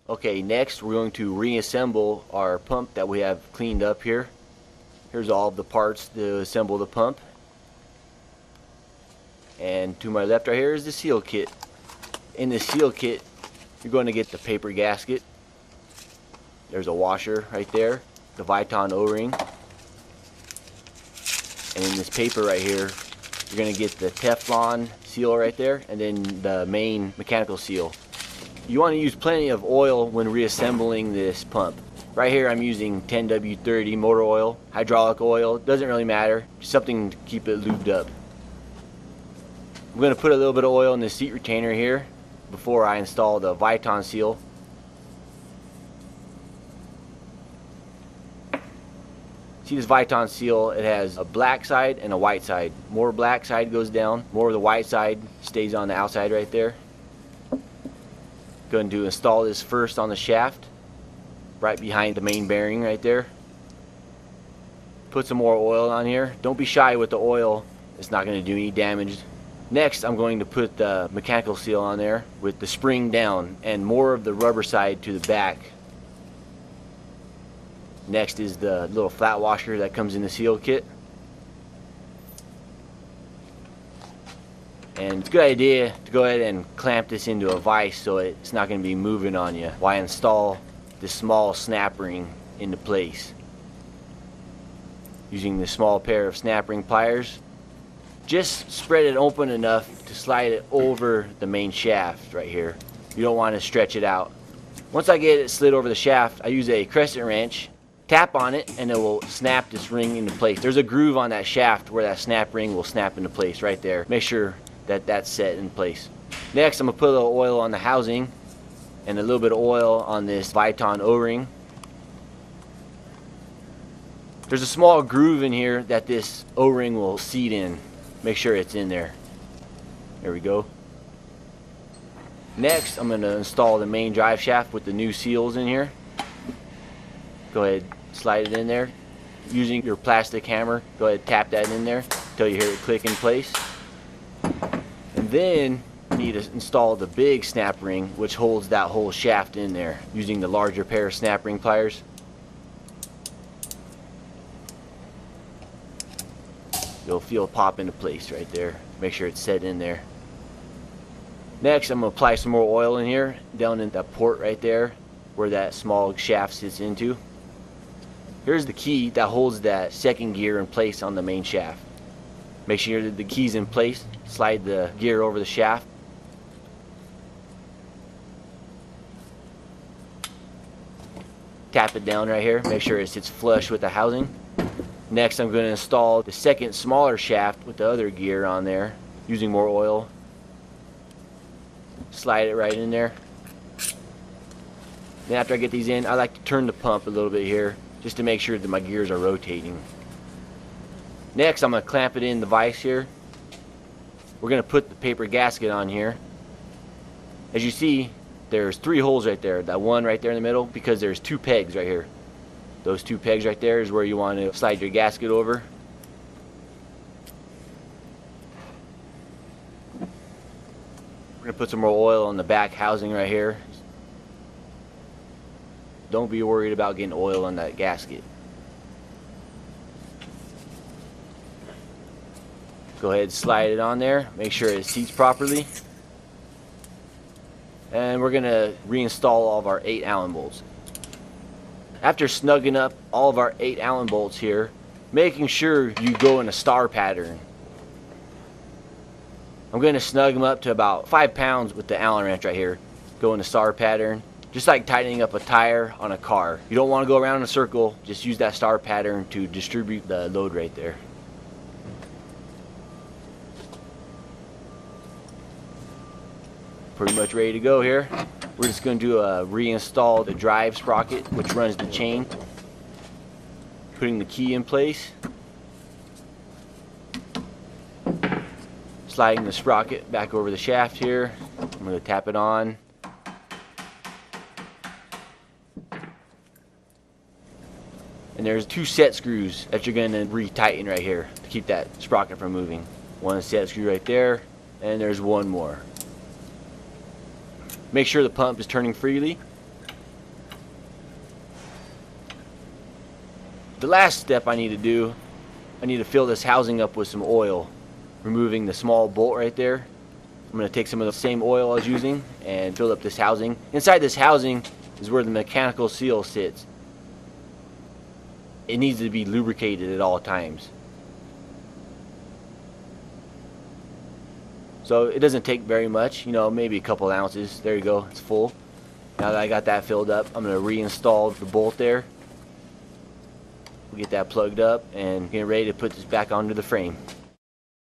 Okay, next we're going to reassemble our pump that we have cleaned up here. Here's all of the parts to assemble the pump. And to my left right here is the seal kit. In the seal kit, you're going to get the paper gasket. There's a washer right there, the Viton O-ring. And in this paper right here, you're going to get the Teflon seal right there, and then the main mechanical seal. You want to use plenty of oil when reassembling this pump. Right here I'm using 10W30 motor oil, hydraulic oil, doesn't really matter, just something to keep it lubed up. I'm going to put a little bit of oil in the seat retainer here before I install the Viton seal. See this Viton seal, it has a black side and a white side. More black side goes down, more of the white side stays on the outside right there. Going to install this first on the shaft, right behind the main bearing right there. Put some more oil on here. Don't be shy with the oil, it's not going to do any damage. Next I'm going to put the mechanical seal on there with the spring down and more of the rubber side to the back. Next is the little flat washer that comes in the seal kit. And it's a good idea to go ahead and clamp this into a vise so it's not going to be moving on you while I install this small snap ring into place. Using this small pair of snap ring pliers, just spread it open enough to slide it over the main shaft right here. You don't want to stretch it out. Once I get it slid over the shaft, I use a crescent wrench, tap on it, and it will snap this ring into place. There's a groove on that shaft where that snap ring will snap into place right there. Make sure that that's set in place. Next I'm going to put a little oil on the housing and a little bit of oil on this Viton O-ring. There's a small groove in here that this O-ring will seat in. Make sure it's in there. There we go. Next I'm going to install the main drive shaft with the new seals in here. Go ahead, slide it in there. Using your plastic hammer, go ahead, tap that in there until you hear it click in place. And then you need to install the big snap ring, which holds that whole shaft in there, using the larger pair of snap ring pliers. You'll feel it pop into place right there. Make sure it's set in there. Next I'm going to apply some more oil in here, down in that port right there where that small shaft sits into. Here's the key that holds that second gear in place on the main shaft. Make sure that the key's in place. Slide the gear over the shaft. Tap it down right here. Make sure it sits flush with the housing. Next I'm going to install the second smaller shaft with the other gear on there using more oil. Slide it right in there. Then after I get these in, I like to turn the pump a little bit here just to make sure that my gears are rotating. Next I'm going to clamp it in the vise here. We're going to put the paper gasket on here. As you see, there's 3 holes right there. That one right there in the middle, because there's 2 pegs right here. Those 2 pegs right there is where you want to slide your gasket over. We're going to put some more oil on the back housing right here. Don't be worried about getting oil on that gasket. Go ahead and slide it on there. Make sure it seats properly. And we're going to reinstall all of our 8 Allen bolts. After snugging up all of our 8 Allen bolts here, making sure you go in a star pattern. I'm going to snug them up to about 5 pounds with the Allen wrench right here. Go in a star pattern. Just like tightening up a tire on a car. You don't want to go around in a circle, just use that star pattern to distribute the load right there. Pretty much ready to go here. We're just going to reinstall the drive sprocket which runs the chain. Putting the key in place. Sliding the sprocket back over the shaft here. I'm going to tap it on. And there's 2 set screws that you're going to retighten right here to keep that sprocket from moving. One set screw right there, and there's one more. Make sure the pump is turning freely. The last step I need to do, I need to fill this housing up with some oil, removing the small bolt right there. I'm going to take some of the same oil I was using and fill up this housing. Inside this housing is where the mechanical seal sits. It needs to be lubricated at all times. So it doesn't take very much, maybe a couple ounces. There you go, it's full. Now that I got that filled up, I'm going to reinstall the bolt there. We'll get that plugged up and get ready to put this back onto the frame.